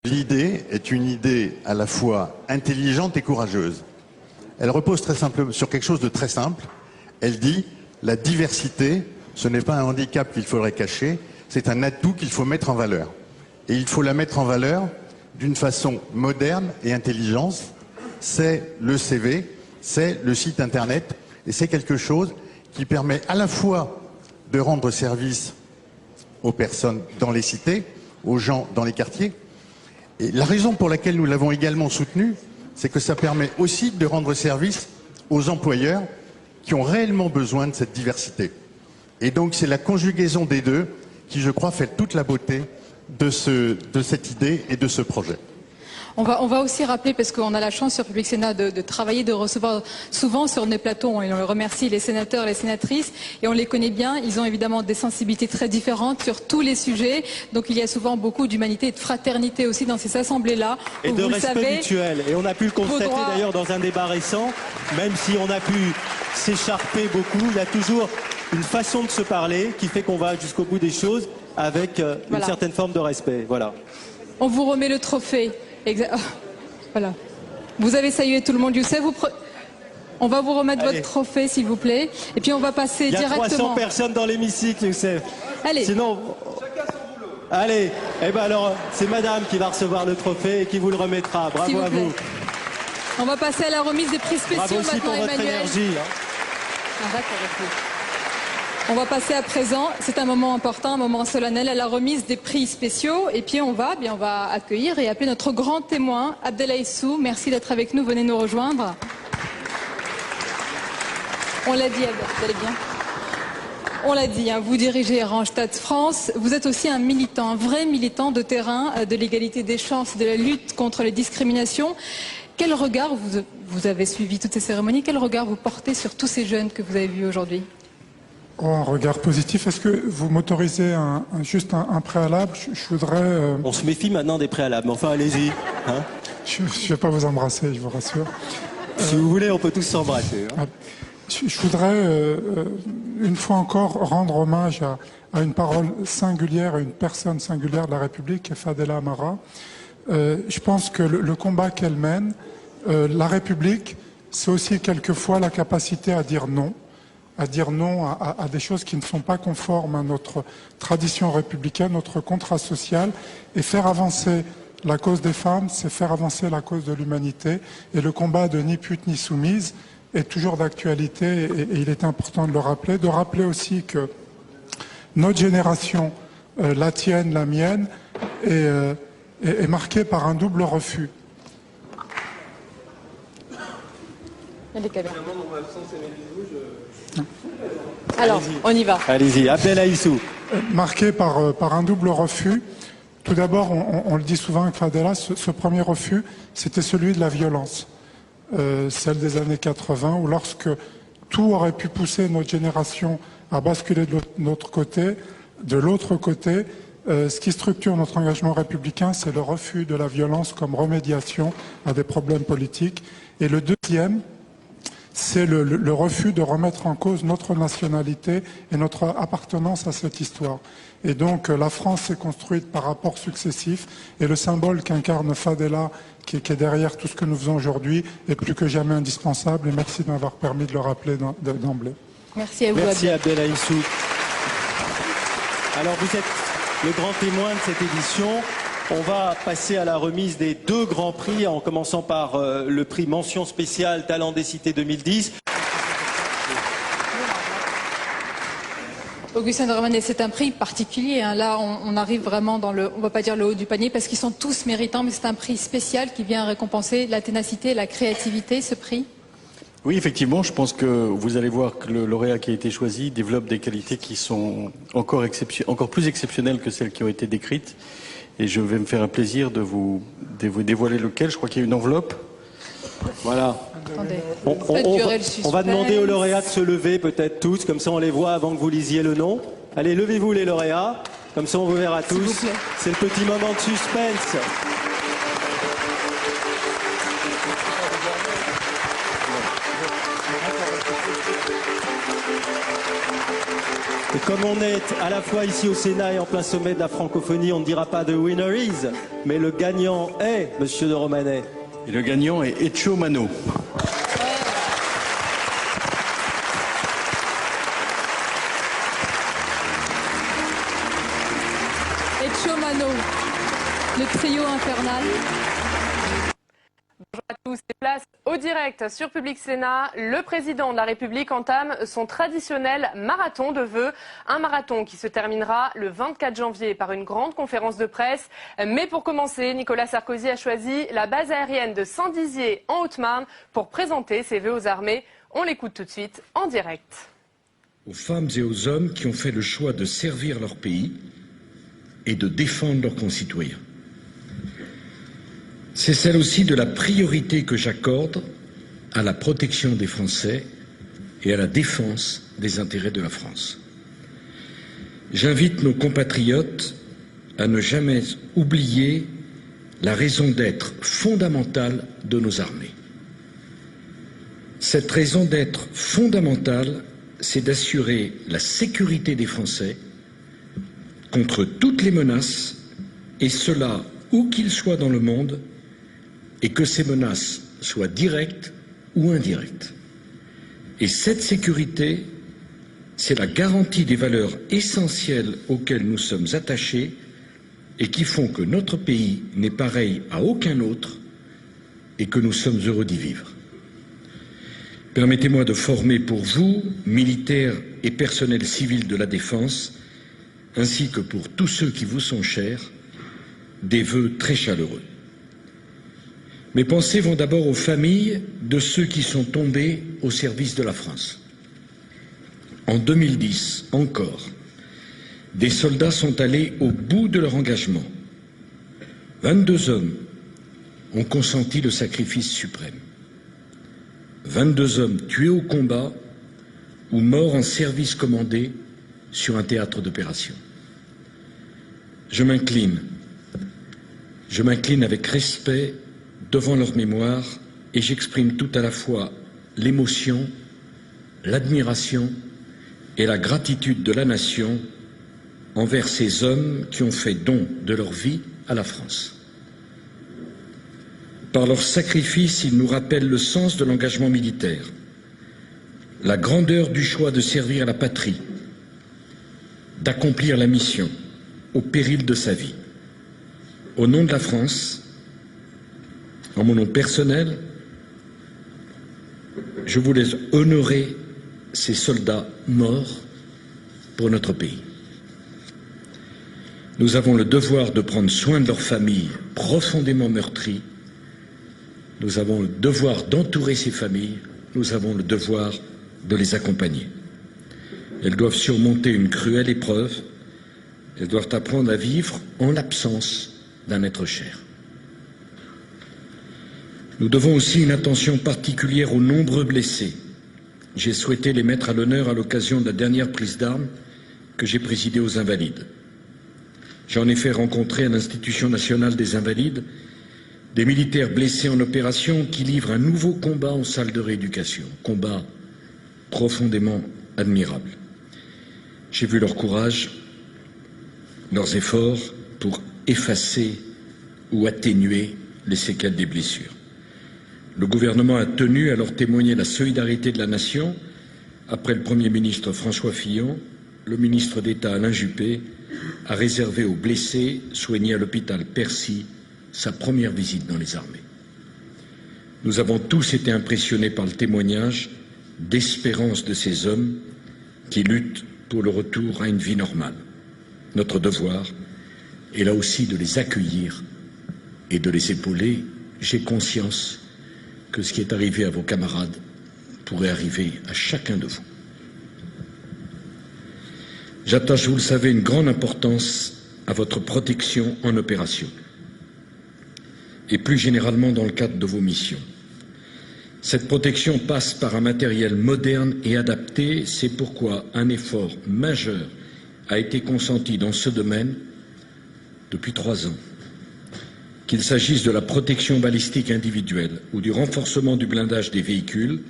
L'idée est une idée à la fois intelligente et courageuse. Elle repose très simplement sur quelque chose de très simple. Elle dit la diversité, ce n'est pas un handicap qu'il faudrait cacher, c'est un atout qu'il faut mettre en valeur. Et il faut la mettre en valeur d'une façon moderne et intelligente. C'est le CV, c'est le site internet, et c'est quelque chose qui permet à la fois de rendre service aux personnes dans les cités, aux gens dans les quartiers. Et la raison pour laquelle nous l'avons également soutenu, c'est que ça permet aussi de rendre service aux employeurs qui ont réellement besoin de cette diversité. Et donc c'est la conjugaison des deux qui, je crois, fait toute la beauté de cette idée et de ce projet. On va aussi rappeler, parce qu'on a la chance sur Public Sénat de travailler, de recevoir souvent sur nos plateaux, et on remercie les sénateurs et les sénatrices, et on les connaît bien, ils ont évidemment des sensibilités très différentes sur tous les sujets, donc il y a souvent beaucoup d'humanité et de fraternité aussi dans ces assemblées-là. Et de respect mutuel, et on a pu le constater d'ailleurs dans un débat récent, même si on a pu s'écharper beaucoup, il y a toujours une façon de se parler qui fait qu'on va jusqu'au bout des choses avec une certaine forme de respect. Voilà. On vous remet le trophée. Voilà. Vous avez salué tout le monde, Youssef. On va vous remettre votre trophée, s'il vous plaît. Et puis on va passer directement. Il y a 300 personnes dans l'hémicycle, Youssef. Allez. Sinon, allez. Eh ben alors, c'est Madame qui va recevoir le trophée et qui vous le remettra. Bravo à vous. On va passer à la remise des prix spéciaux. Bravo aussi maintenant, pour votre Emmanuel. énergie. On va passer à présent, c'est un moment important, un moment solennel, à la remise des prix spéciaux. Et puis on va accueillir et appeler notre grand témoin, Abdellah Issou. Merci d'être avec nous, venez nous rejoindre. On l'a dit, vous allez bien? On l'a dit, hein, vous dirigez Randstad France. Vous êtes aussi un militant, un vrai militant de terrain, de l'égalité des chances, de la lutte contre les discriminations. Quel regard, vous avez suivi toutes ces cérémonies, quel regard vous portez sur tous ces jeunes que vous avez vus aujourd'hui? Un regard positif. Est-ce que vous m'autorisez juste un préalable? Je voudrais... On se méfie maintenant des préalables, mais enfin allez-y. Hein, je ne vais pas vous embrasser, je vous rassure. Si vous voulez, on peut tous s'embrasser. Hein. Je voudrais, une fois encore, rendre hommage à une parole singulière, à une personne singulière de la République, qui est Fadela Amara. Je pense que le combat qu'elle mène, la République, c'est aussi quelquefois la capacité à dire non à des choses qui ne sont pas conformes à notre tradition républicaine, notre contrat social, et faire avancer la cause des femmes, c'est faire avancer la cause de l'humanité. Et le combat de ni pute ni soumise est toujours d'actualité, et il est important de rappeler aussi que notre génération, la tienne, la mienne, est marquée par un double refus. Alors, on y va. Allez-y, Abdellah Issou. Marqué par un double refus. Tout d'abord, on le dit souvent avec Fadela, ce premier refus, c'était celui de la violence. Celle des années 80, où lorsque tout aurait pu pousser notre génération à basculer de l'autre côté, ce qui structure notre engagement républicain, c'est le refus de la violence comme remédiation à des problèmes politiques. Et le deuxième, c'est le refus de remettre en cause notre nationalité et notre appartenance à cette histoire. Et donc la France s'est construite par rapports successifs, et le symbole qu'incarne Fadela, qui est derrière tout ce que nous faisons aujourd'hui, est plus que jamais indispensable. Et merci de m'avoir permis de le rappeler d'emblée. Merci à vous. Merci Abdellah Issou. Alors vous êtes le grand témoin de cette édition. On va passer à la remise des 2 grands prix, en commençant par le prix mention spéciale Talent des Cités 2010. Augustin de Romanet, c'est un prix particulier. Hein. Là, on arrive vraiment dans on va pas dire le haut du panier, parce qu'ils sont tous méritants, mais c'est un prix spécial qui vient récompenser la ténacité, la créativité, ce prix. Oui, effectivement, je pense que vous allez voir que le lauréat qui a été choisi développe des qualités qui sont encore plus exceptionnelles que celles qui ont été décrites. Et je vais me faire un plaisir de vous dévoiler lequel. Je crois qu'il y a une enveloppe. Voilà. Attendez. On va demander aux lauréats de se lever, peut-être tous, comme ça on les voit avant que vous lisiez le nom. Allez, levez-vous les lauréats, comme ça on vous verra tous. C'est le petit moment de suspense. Et comme on est à la fois ici au Sénat et en plein sommet de la francophonie, on ne dira pas the winner is, mais le gagnant est Monsieur de Romanet. Et le gagnant est Etcho Mano. Etcho Mano, le trio infernal. Bonjour à tous. Place au direct sur Public Sénat. Le président de la République entame son traditionnel marathon de vœux. Un marathon qui se terminera le 24 janvier par une grande conférence de presse. Mais pour commencer, Nicolas Sarkozy a choisi la base aérienne de Saint-Dizier en Haute-Marne pour présenter ses vœux aux armées. On l'écoute tout de suite en direct. Aux femmes et aux hommes qui ont fait le choix de servir leur pays et de défendre leurs concitoyens. C'est celle aussi de la priorité que j'accorde à la protection des Français et à la défense des intérêts de la France. J'invite nos compatriotes à ne jamais oublier la raison d'être fondamentale de nos armées. Cette raison d'être fondamentale, c'est d'assurer la sécurité des Français contre toutes les menaces, et cela où qu'ils soient dans le monde, et que ces menaces soient directes ou indirectes. Et cette sécurité, c'est la garantie des valeurs essentielles auxquelles nous sommes attachés et qui font que notre pays n'est pareil à aucun autre et que nous sommes heureux d'y vivre. Permettez-moi de former pour vous, militaires et personnels civils de la défense, ainsi que pour tous ceux qui vous sont chers, des vœux très chaleureux. Mes pensées vont d'abord aux familles de ceux qui sont tombés au service de la France. En 2010, encore, des soldats sont allés au bout de leur engagement. 22 hommes ont consenti le sacrifice suprême. 22 hommes tués au combat ou morts en service commandé sur un théâtre d'opération. Je m'incline avec respect devant leur mémoire et j'exprime tout à la fois l'émotion, l'admiration et la gratitude de la nation envers ces hommes qui ont fait don de leur vie à la France. Par leur sacrifice, ils nous rappellent le sens de l'engagement militaire, la grandeur du choix de servir la patrie, d'accomplir la mission au péril de sa vie. Au nom de la France, en mon nom personnel, je voulais honorer ces soldats morts pour notre pays. Nous avons le devoir de prendre soin de leurs familles profondément meurtries. Nous avons le devoir d'entourer ces familles. Nous avons le devoir de les accompagner. Elles doivent surmonter une cruelle épreuve. Elles doivent apprendre à vivre en l'absence d'un être cher. Nous devons aussi une attention particulière aux nombreux blessés. J'ai souhaité les mettre à l'honneur à l'occasion de la dernière prise d'armes que j'ai présidée aux Invalides. J'ai en effet rencontré à l'Institution nationale des Invalides des militaires blessés en opération qui livrent un nouveau combat en salle de rééducation, combat profondément admirable. J'ai vu leur courage, leurs efforts pour effacer ou atténuer les séquelles des blessures. Le gouvernement a tenu à leur témoigner la solidarité de la nation après le Premier ministre François Fillon, le ministre d'État Alain Juppé a réservé aux blessés soignés à l'hôpital Percy sa première visite dans les armées. Nous avons tous été impressionnés par le témoignage d'espérance de ces hommes qui luttent pour le retour à une vie normale. Notre devoir est là aussi de les accueillir et de les épauler. J'ai conscience que ce qui est arrivé à vos camarades pourrait arriver à chacun de vous. J'attache, vous le savez, une grande importance à votre protection en opération et plus généralement dans le cadre de vos missions. Cette protection passe par un matériel moderne et adapté, c'est pourquoi un effort majeur a été consenti dans ce domaine depuis 3 ans. Qu'il s'agisse de la protection balistique individuelle ou du renforcement du blindage des véhicules,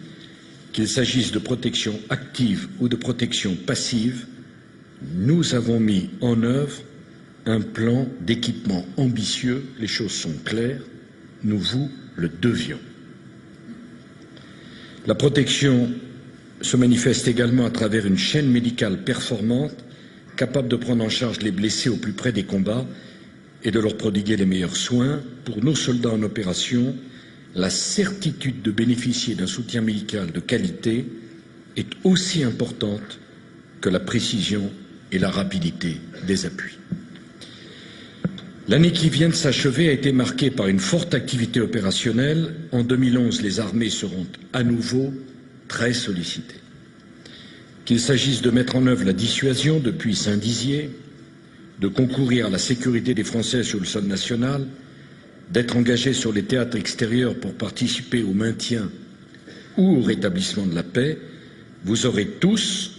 Qu'il s'agisse de protection active ou de protection passive, nous avons mis en œuvre un plan d'équipement ambitieux. Les choses sont claires, nous vous le devions. La protection se manifeste également à travers une chaîne médicale performante, capable de prendre en charge les blessés au plus près des combats et de leur prodiguer les meilleurs soins. Pour nos soldats en opération, la certitude de bénéficier d'un soutien médical de qualité est aussi importante que la précision et la rapidité des appuis. L'année qui vient de s'achever a été marquée par une forte activité opérationnelle. En 2011, les armées seront à nouveau très sollicitées. Qu'il s'agisse de mettre en œuvre la dissuasion depuis Saint-Dizier, de concourir à la sécurité des Français sur le sol national, d'être engagés sur les théâtres extérieurs pour participer au maintien ou au rétablissement de la paix, vous aurez tous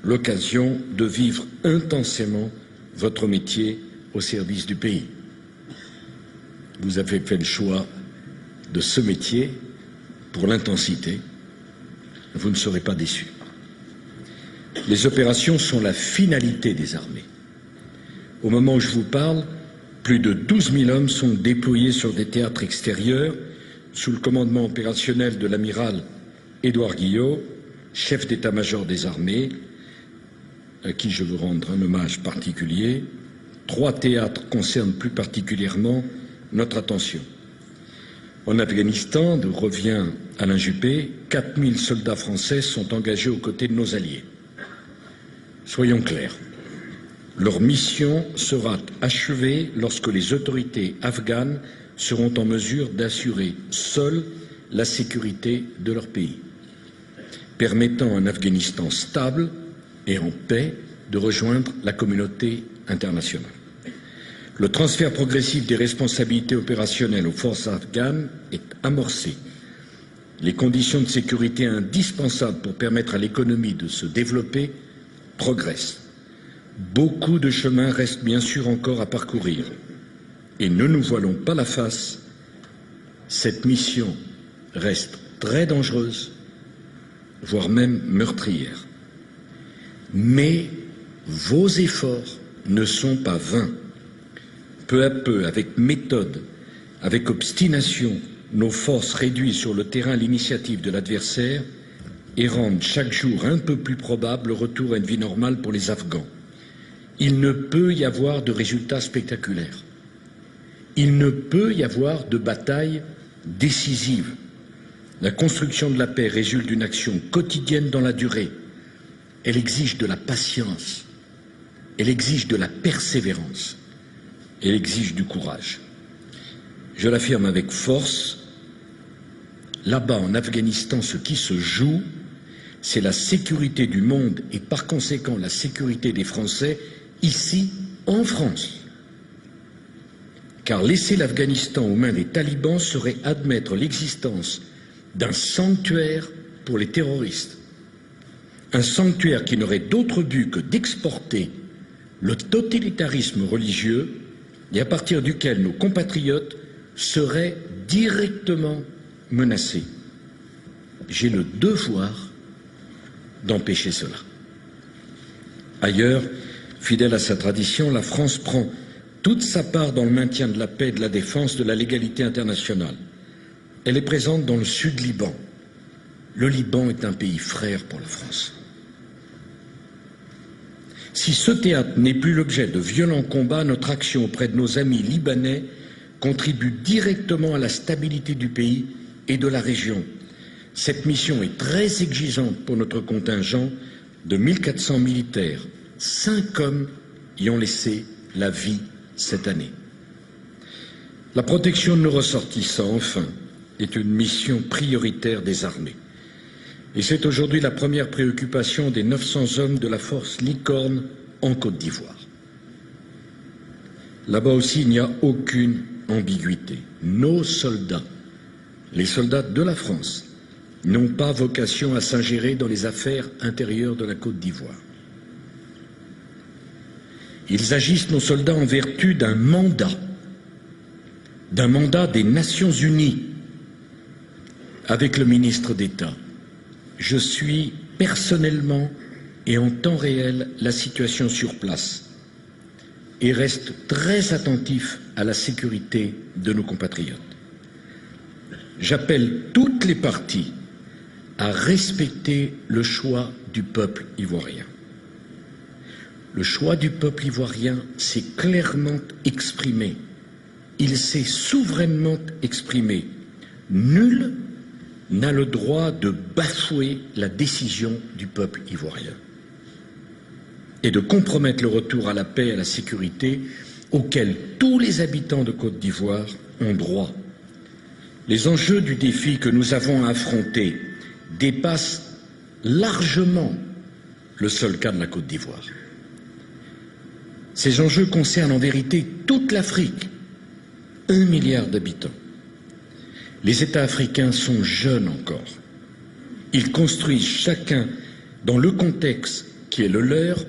l'occasion de vivre intensément votre métier au service du pays. Vous avez fait le choix de ce métier pour l'intensité. Vous ne serez pas déçus. Les opérations sont la finalité des armées. Au moment où je vous parle, plus de 12 000 hommes sont déployés sur des théâtres extérieurs sous le commandement opérationnel de l'amiral Édouard Guillot, chef d'état-major des armées, à qui je veux rendre un hommage particulier. 3 théâtres concernent plus particulièrement notre attention. En Afghanistan, d'où revient Alain Juppé, 4 000 soldats français sont engagés aux côtés de nos alliés. Soyons clairs, leur mission sera achevée lorsque les autorités afghanes seront en mesure d'assurer seules la sécurité de leur pays, permettant à un Afghanistan stable et en paix de rejoindre la communauté internationale. Le transfert progressif des responsabilités opérationnelles aux forces afghanes est amorcé. Les conditions de sécurité indispensables pour permettre à l'économie de se développer progressent. Beaucoup de chemin reste bien sûr encore à parcourir. Et ne nous voilons pas la face, cette mission reste très dangereuse, voire même meurtrière. Mais vos efforts ne sont pas vains. Peu à peu, avec méthode, avec obstination, nos forces réduisent sur le terrain l'initiative de l'adversaire et rendent chaque jour un peu plus probable le retour à une vie normale pour les Afghans. Il ne peut y avoir de résultats spectaculaires. Il ne peut y avoir de bataille décisive. La construction de la paix résulte d'une action quotidienne dans la durée. Elle exige de la patience, elle exige de la persévérance, elle exige du courage. Je l'affirme avec force, là-bas en Afghanistan, ce qui se joue, c'est la sécurité du monde et par conséquent la sécurité des Français ici en France. Car laisser l'Afghanistan aux mains des talibans serait admettre l'existence d'un sanctuaire pour les terroristes. Un sanctuaire qui n'aurait d'autre but que d'exporter le totalitarisme religieux et à partir duquel nos compatriotes seraient directement menacés. J'ai le devoir d'empêcher cela. Ailleurs, fidèle à sa tradition, la France prend toute sa part dans le maintien de la paix et de la défense de la légalité internationale. Elle est présente dans le sud Liban. Le Liban est un pays frère pour la France. Si ce théâtre n'est plus l'objet de violents combats, notre action auprès de nos amis libanais contribue directement à la stabilité du pays et de la région. Cette mission est très exigeante pour notre contingent de 1400 militaires. 5 hommes y ont laissé la vie cette année. La protection de nos ressortissants, enfin, est une mission prioritaire des armées. Et c'est aujourd'hui la première préoccupation des 900 hommes de la force Licorne en Côte d'Ivoire. Là-bas aussi, il n'y a aucune ambiguïté. Nos soldats, les soldats de la France, n'ont pas vocation à s'ingérer dans les affaires intérieures de la Côte d'Ivoire. Ils agissent, nos soldats, en vertu d'un mandat des Nations Unies, avec le ministre d'État je suis personnellement et en temps réel la situation sur place et reste très attentif à la sécurité de nos compatriotes. J'appelle toutes les parties à respecter le choix du peuple ivoirien. Le choix du peuple ivoirien s'est clairement exprimé. Il s'est souverainement exprimé. Nul n'a le droit de bafouer la décision du peuple ivoirien et de compromettre le retour à la paix et à la sécurité auquel tous les habitants de Côte d'Ivoire ont droit. Les enjeux du défi que nous avons à affronter dépassent largement le seul cas de la Côte d'Ivoire. Ces enjeux concernent en vérité toute l'Afrique, 1 milliard d'habitants. Les États africains sont jeunes encore. Ils construisent chacun, dans le contexte qui est le leur,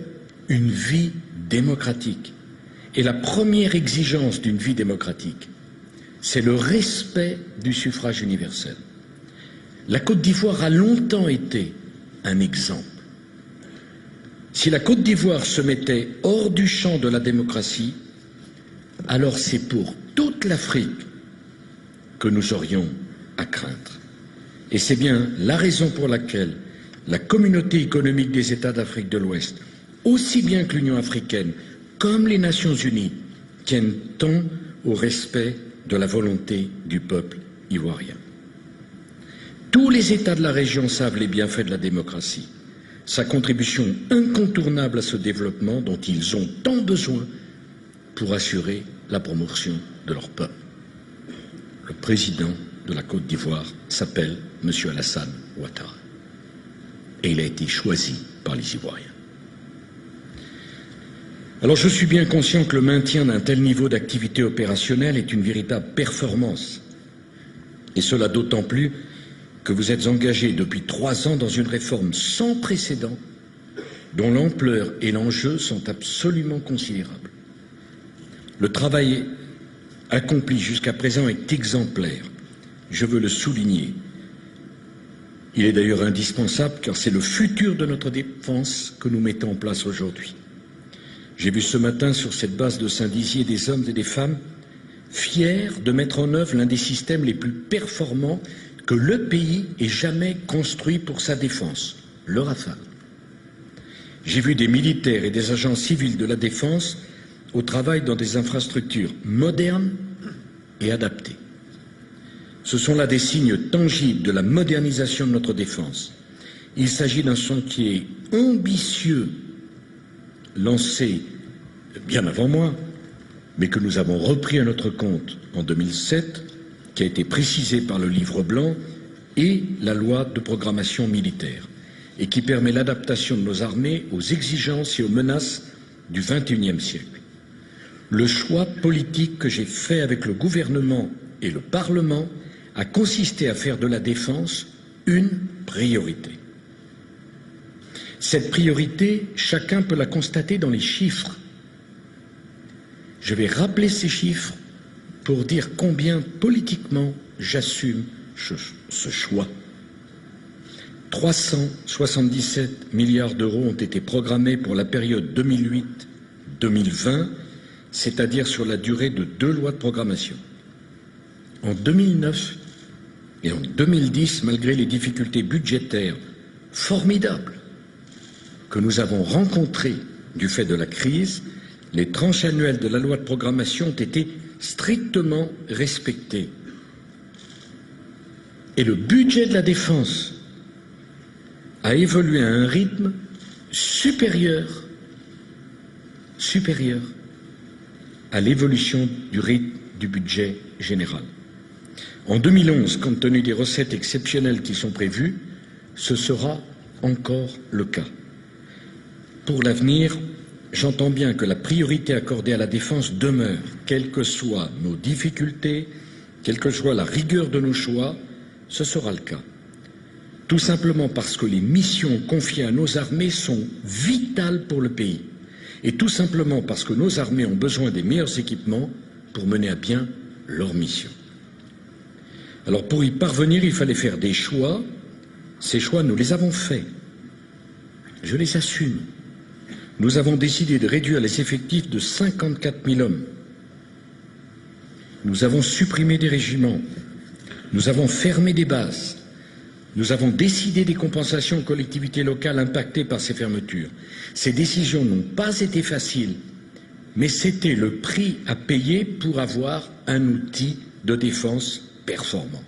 une vie démocratique. Et la première exigence d'une vie démocratique, c'est le respect du suffrage universel. La Côte d'Ivoire a longtemps été un exemple. Si la Côte d'Ivoire se mettait hors du champ de la démocratie, alors c'est pour toute l'Afrique que nous aurions à craindre. Et c'est bien la raison pour laquelle la communauté économique des États d'Afrique de l'Ouest, aussi bien que l'Union africaine, comme les Nations unies, tiennent tant au respect de la volonté du peuple ivoirien. Tous les États de la région savent les bienfaits de la démocratie, sa contribution incontournable à ce développement dont ils ont tant besoin pour assurer la promotion de leur peuple. Le président de la Côte d'Ivoire s'appelle M. Alassane Ouattara et il a été choisi par les Ivoiriens. Alors je suis bien conscient que le maintien d'un tel niveau d'activité opérationnelle est une véritable performance, et cela d'autant plus que vous êtes engagé depuis 3 ans dans une réforme sans précédent dont l'ampleur et l'enjeu sont absolument considérables. Le travail accompli jusqu'à présent est exemplaire, je veux le souligner. Il est d'ailleurs indispensable car c'est le futur de notre défense que nous mettons en place aujourd'hui. J'ai vu ce matin sur cette base de Saint-Dizier des hommes et des femmes fiers de mettre en œuvre l'un des systèmes les plus performants que le pays ait jamais construit pour sa défense, le Rafale. J'ai vu des militaires et des agents civils de la défense au travail dans des infrastructures modernes et adaptées. Ce sont là des signes tangibles de la modernisation de notre défense. Il s'agit d'un chantier ambitieux lancé bien avant moi, mais que nous avons repris à notre compte en 2007, qui a été précisé par le livre blanc et la loi de programmation militaire, et qui permet l'adaptation de nos armées aux exigences et aux menaces du XXIe siècle. Le choix politique que j'ai fait avec le gouvernement et le Parlement a consisté à faire de la défense une priorité. Cette priorité, chacun peut la constater dans les chiffres. Je vais rappeler ces chiffres pour dire combien politiquement j'assume ce choix. 377 milliards d'euros ont été programmés pour la période 2008-2020, c'est-à-dire sur la durée de 2 lois de programmation. En 2009 et en 2010, malgré les difficultés budgétaires formidables que nous avons rencontrées du fait de la crise, les tranches annuelles de la loi de programmation ont été strictement respectées. Et le budget de la défense a évolué à un rythme supérieur à l'évolution du rythme du budget général. En 2011, compte tenu des recettes exceptionnelles qui sont prévues, ce sera encore le cas. Pour l'avenir, j'entends bien que la priorité accordée à la défense demeure, quelles que soient nos difficultés, quelle que soit la rigueur de nos choix, ce sera le cas. Tout simplement parce que les missions confiées à nos armées sont vitales pour le pays. Et tout simplement parce que nos armées ont besoin des meilleurs équipements pour mener à bien leur mission. Alors pour y parvenir, il fallait faire des choix Ces choix, nous les avons faits. Je les assume. Nous avons décidé de réduire les effectifs de 54 000 hommes. Nous avons supprimé des régiments. Nous avons fermé des bases. Nous avons décidé des compensations aux collectivités locales impactées par ces fermetures. Ces décisions n'ont pas été faciles, mais c'était le prix à payer pour avoir un outil de défense performant.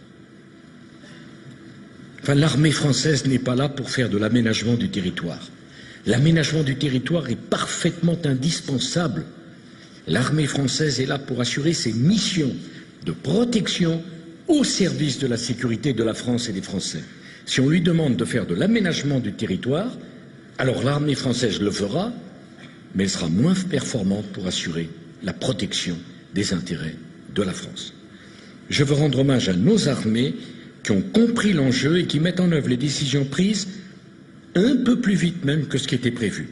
Enfin, l'armée française n'est pas là pour faire de l'aménagement du territoire. L'aménagement du territoire est parfaitement indispensable. L'armée française est là pour assurer ses missions de protection au service de la sécurité de la France et des Français. Si on lui demande de faire de l'aménagement du territoire, alors l'armée française le fera, mais elle sera moins performante pour assurer la protection des intérêts de la France. Je veux rendre hommage à nos armées qui ont compris l'enjeu et qui mettent en œuvre les décisions prises un peu plus vite même que ce qui était prévu.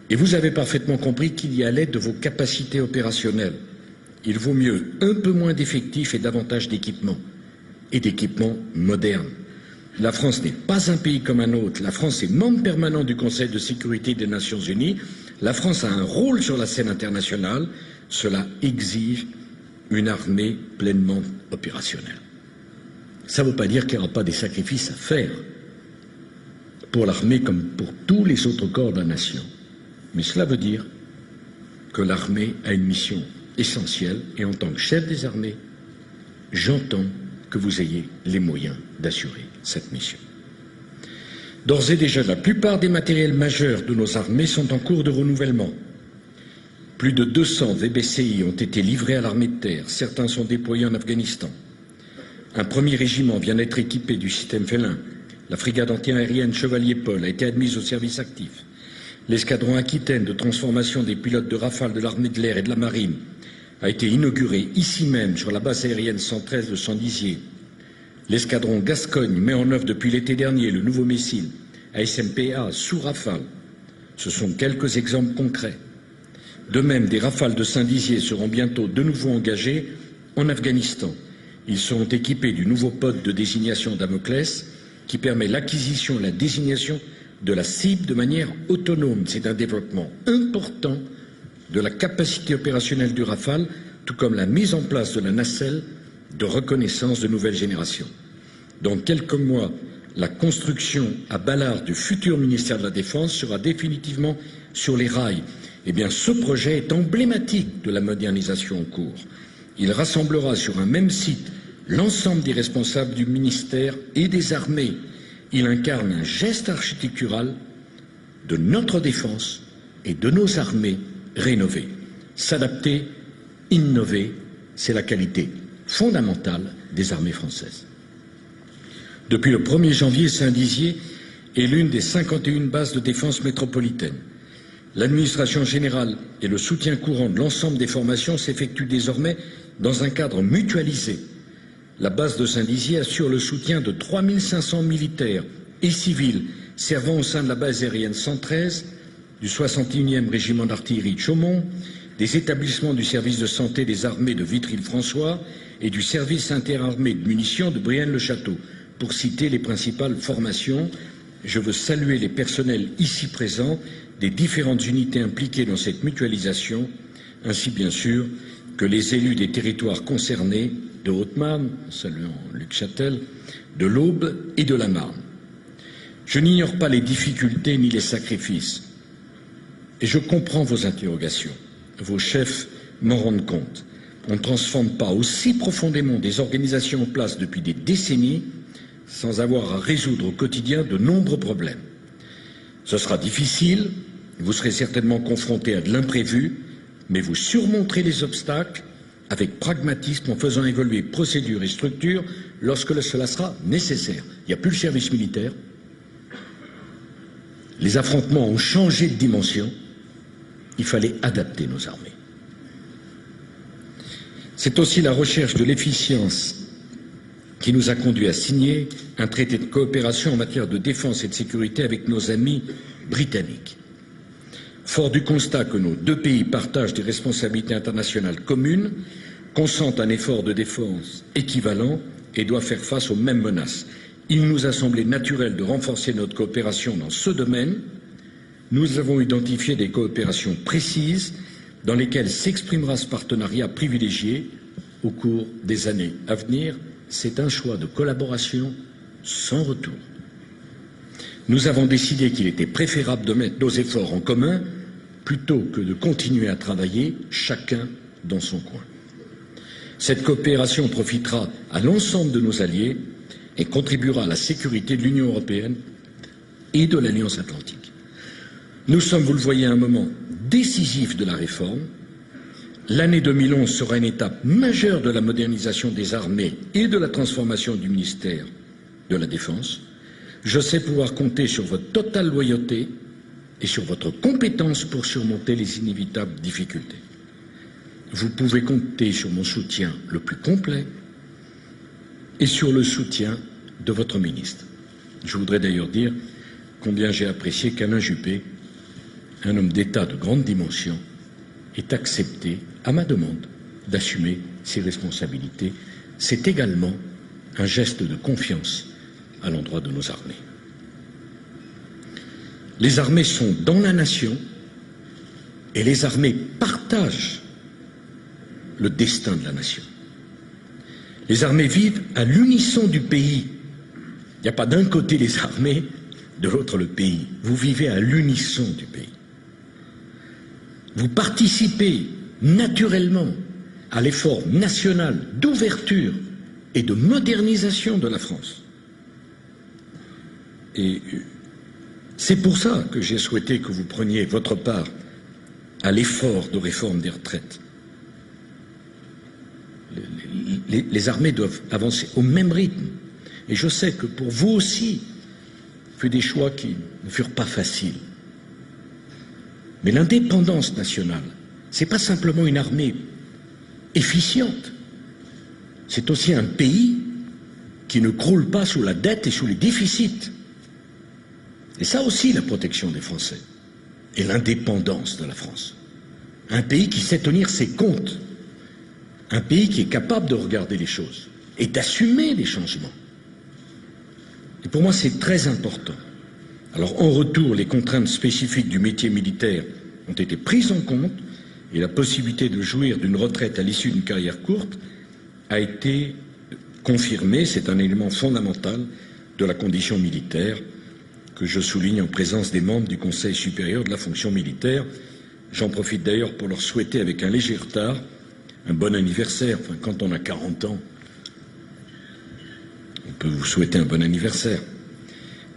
Et vous avez parfaitement compris qu'il y allait de vos capacités opérationnelles. Il vaut mieux un peu moins d'effectifs et davantage d'équipements, et d'équipements modernes. La France n'est pas un pays comme un autre. La France est membre permanent du Conseil de sécurité des Nations Unies. La France a un rôle sur la scène internationale. Cela exige une armée pleinement opérationnelle. Ça ne veut pas dire qu'il n'y aura pas des sacrifices à faire pour l'armée comme pour tous les autres corps de la nation. Mais cela veut dire que l'armée a une mission essentielle et en tant que chef des armées, j'entends que vous ayez les moyens d'assurer cette mission. D'ores et déjà, la plupart des matériels majeurs de nos armées sont en cours de renouvellement. Plus de 200 VBCI ont été livrés à l'armée de terre. Certains sont déployés en Afghanistan. Un premier régiment vient d'être équipé du système Félin. La frégate anti-aérienne Chevalier-Paul a été admise au service actif. L'escadron Aquitaine de transformation des pilotes de Rafale de l'armée de l'air et de la marine a été inauguré ici même sur la base aérienne 113 de Sandizier. L'escadron Gascogne met en œuvre depuis l'été dernier le nouveau missile ASMPA sous Rafale. Ce sont quelques exemples concrets. De même, des Rafales de Saint-Dizier seront bientôt de nouveau engagés en Afghanistan. Ils seront équipés du nouveau pod de désignation Damoclès qui permet l'acquisition et la désignation de la cible de manière autonome. C'est un développement important de la capacité opérationnelle du Rafale, tout comme la mise en place de la nacelle de reconnaissance de nouvelle génération. Dans quelques mois, la construction à Ballard du futur ministère de la Défense sera définitivement sur les rails. Eh bien, ce projet est emblématique de la modernisation en cours. Il rassemblera sur un même site l'ensemble des responsables du ministère et des armées. Il incarne un geste architectural de notre défense et de nos armées rénovées. S'adapter, innover, c'est la qualité fondamentale des armées françaises. Depuis le 1er janvier, Saint-Dizier est l'une des 51 bases de défense métropolitaine. L'administration générale et le soutien courant de l'ensemble des formations s'effectuent désormais dans un cadre mutualisé. La base de Saint-Dizier assure le soutien de 3500 militaires et civils servant au sein de la base aérienne 113, du 61e régiment d'artillerie de Chaumont, des établissements du service de santé des armées de Vitry-le-François et du service interarmé de munitions de Brienne-le-Château, pour citer les principales formations. Je veux saluer les personnels ici présents des différentes unités impliquées dans cette mutualisation, ainsi bien sûr que les élus des territoires concernés de Haute-Marne, saluant Luc Châtel, de l'Aube et de la Marne. Je n'ignore pas les difficultés ni les sacrifices, et je comprends vos interrogations. Vos chefs m'en rendent compte. On ne transforme pas aussi profondément des organisations en place depuis des décennies sans avoir à résoudre au quotidien de nombreux problèmes. Ce sera difficile, vous serez certainement confrontés à de l'imprévu, mais vous surmonterez les obstacles avec pragmatisme en faisant évoluer procédures et structures lorsque cela sera nécessaire. Il n'y a plus le service militaire. Les affrontements ont changé de dimension. Il fallait adapter nos armées. C'est aussi la recherche de l'efficience qui nous a conduit à signer un traité de coopération en matière de défense et de sécurité avec nos amis britanniques. Fort du constat que nos deux pays partagent des responsabilités internationales communes, consentent un effort de défense équivalent, et doit faire face aux mêmes menaces. Il nous a semblé naturel de renforcer notre coopération dans ce domaine. Nous avons identifié des coopérations précises dans lesquelles s'exprimera ce partenariat privilégié au cours des années à venir. C'est un choix de collaboration sans retour. Nous avons décidé qu'il était préférable de mettre nos efforts en commun plutôt que de continuer à travailler chacun dans son coin. Cette coopération profitera à l'ensemble de nos alliés et contribuera à la sécurité de l'Union européenne et de l'Alliance atlantique. Nous sommes, vous le voyez, à un moment décisif de la réforme. L'année 2011 sera une étape majeure de la modernisation des armées et de la transformation du ministère de la Défense. Je sais pouvoir compter sur votre totale loyauté et sur votre compétence pour surmonter les inévitables difficultés. Vous pouvez compter sur mon soutien le plus complet et sur le soutien de votre ministre. Je voudrais d'ailleurs dire combien j'ai apprécié qu'Alain Juppé, un homme d'État de grande dimension, ait accepté, à ma demande, d'assumer ses responsabilités. C'est également un geste de confiance à l'endroit de nos armées. Les armées sont dans la nation et les armées partagent le destin de la nation. Les armées vivent à l'unisson du pays. Il n'y a pas d'un côté les armées, de l'autre le pays. Vous vivez à l'unisson du pays. Vous participez naturellement à l'effort national d'ouverture et de modernisation de la France. Et c'est pour ça que j'ai souhaité que vous preniez votre part à l'effort de réforme des retraites. Les armées doivent avancer au même rythme. Et je sais que pour vous aussi, vous faites des choix qui ne furent pas faciles. Mais l'indépendance nationale, ce n'est pas simplement une armée efficiente. C'est aussi un pays qui ne croule pas sous la dette et sous les déficits. Et ça aussi, la protection des Français et l'indépendance de la France. Un pays qui sait tenir ses comptes. Un pays qui est capable de regarder les choses et d'assumer les changements. Et pour moi, c'est très important. Alors, en retour, les contraintes spécifiques du métier militaire ont été prises en compte et la possibilité de jouir d'une retraite à l'issue d'une carrière courte a été confirmée. C'est un élément fondamental de la condition militaire que je souligne en présence des membres du Conseil supérieur de la fonction militaire. J'en profite d'ailleurs pour leur souhaiter avec un léger retard un bon anniversaire. Enfin, quand on a 40 ans, on peut vous souhaiter un bon anniversaire.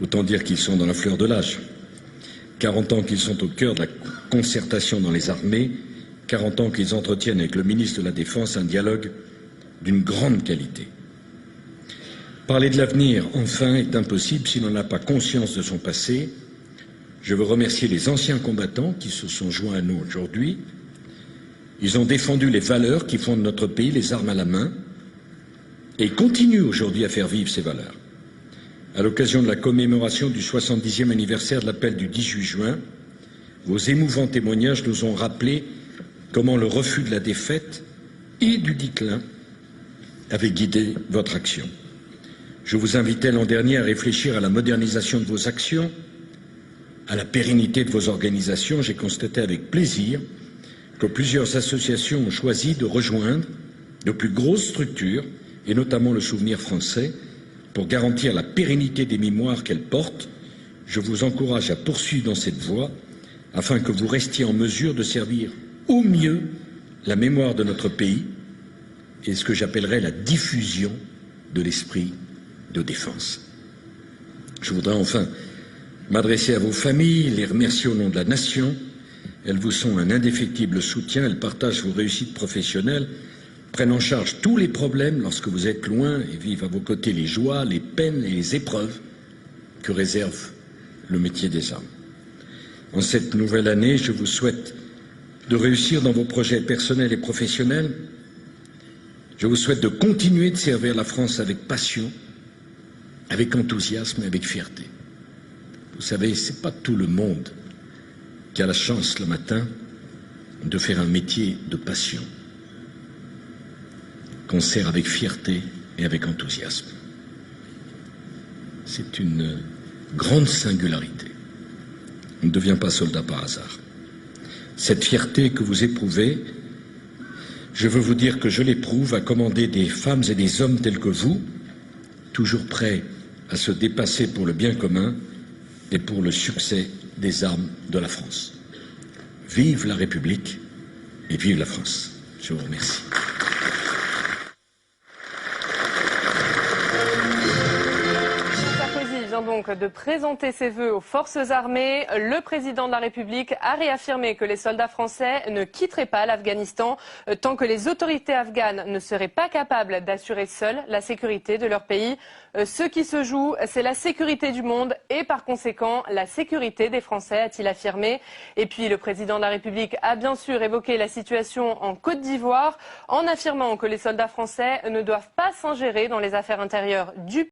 Autant dire qu'ils sont dans la fleur de l'âge. 40 ans qu'ils sont au cœur de la concertation dans les armées, 40 ans qu'ils entretiennent avec le ministre de la Défense un dialogue d'une grande qualité. Parler de l'avenir, enfin, est impossible si l'on n'a pas conscience de son passé. Je veux remercier les anciens combattants qui se sont joints à nous aujourd'hui. Ils ont défendu les valeurs qui fondent notre pays, les armes à la main, et continuent aujourd'hui à faire vivre ces valeurs. À l'occasion de la commémoration du 70e anniversaire de l'appel du 18 juin, vos émouvants témoignages nous ont rappelé comment le refus de la défaite et du déclin avait guidé votre action. Je vous invitais l'an dernier à réfléchir à la modernisation de vos actions, à la pérennité de vos organisations. J'ai constaté avec plaisir que plusieurs associations ont choisi de rejoindre de plus grosses structures, et notamment le Souvenir français, pour garantir la pérennité des mémoires qu'elles portent. Je vous encourage à poursuivre dans cette voie afin que vous restiez en mesure de servir au mieux la mémoire de notre pays et ce que j'appellerais la diffusion de l'esprit de défense. Je voudrais enfin m'adresser à vos familles, les remercier au nom de la nation. Elles vous sont un indéfectible soutien, elles partagent vos réussites professionnelles, prennent en charge tous les problèmes lorsque vous êtes loin et vivent à vos côtés les joies, les peines et les épreuves que réserve le métier des armes. En cette nouvelle année, je vous souhaite de réussir dans vos projets personnels et professionnels. Je vous souhaite de continuer de servir la France avec passion, avec enthousiasme et avec fierté. Vous savez, c'est pas tout le monde qui a la chance le matin de faire un métier de passion, qu'on sert avec fierté et avec enthousiasme. C'est une grande singularité. On ne devient pas soldat par hasard. Cette fierté que vous éprouvez, je veux vous dire que je l'éprouve à commander des femmes et des hommes tels que vous, toujours prêts à se dépasser pour le bien commun et pour le succès des armes de la France. Vive la République et vive la France. Je vous remercie. Donc de présenter ses vœux aux forces armées, le président de la République a réaffirmé que les soldats français ne quitteraient pas l'Afghanistan tant que les autorités afghanes ne seraient pas capables d'assurer seules la sécurité de leur pays. Ce qui se joue, c'est la sécurité du monde et par conséquent la sécurité des Français, a-t-il affirmé. Et puis le président de la République a bien sûr évoqué la situation en Côte d'Ivoire en affirmant que les soldats français ne doivent pas s'ingérer dans les affaires intérieures du pays.